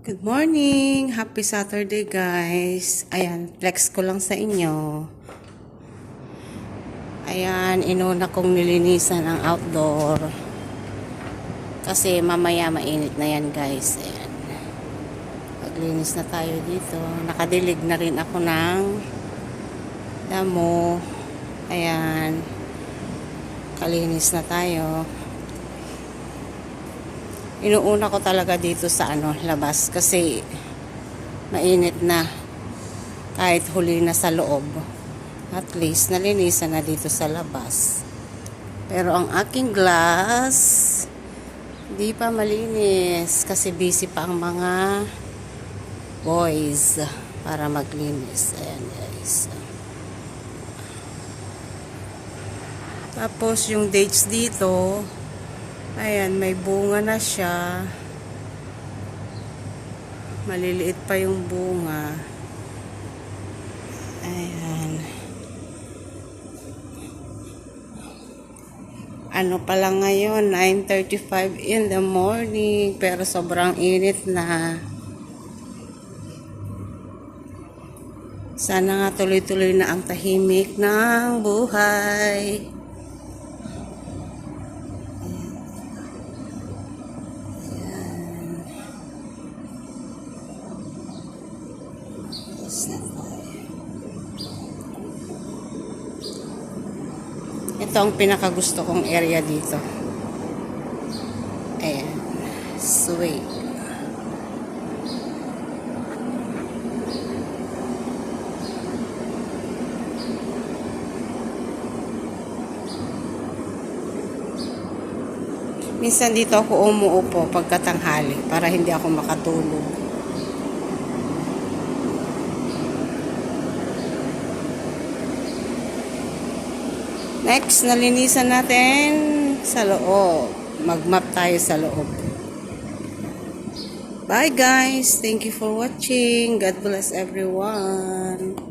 Good morning! Happy Saturday guys! Ayan, flex ko lang sa inyo. Ayan, inuna kong nilinisan ang outdoor. Kasi mamaya mainit na yan guys. Ayan. Paglinis na tayo dito. Nakadilig na rin ako ng damo. Ayan. Kalinis na tayo. Inuuna ko talaga dito sa labas kasi mainit na kahit huli na sa loob. At least nalinisan na dito sa labas. Pero ang aking glass di pa malinis kasi busy pa ang mga boys para maglinis. Ayan guys. Tapos yung dates dito, ayan, may bunga na siya. Maliliit pa yung bunga. Ayan. Ano pa lang ngayon, 9:35 in the morning. Pero sobrang init na. Sana nga tuloy-tuloy na ang tahimik ng buhay. Ito ang pinakagusto kong area dito. Ayan. Sweet. Minsan dito ako umuupo pagkatanghali para hindi ako makatulog. Next, nalinisan natin sa loob. Mag-map tayo sa loob. Bye guys! Thank you for watching. God bless everyone.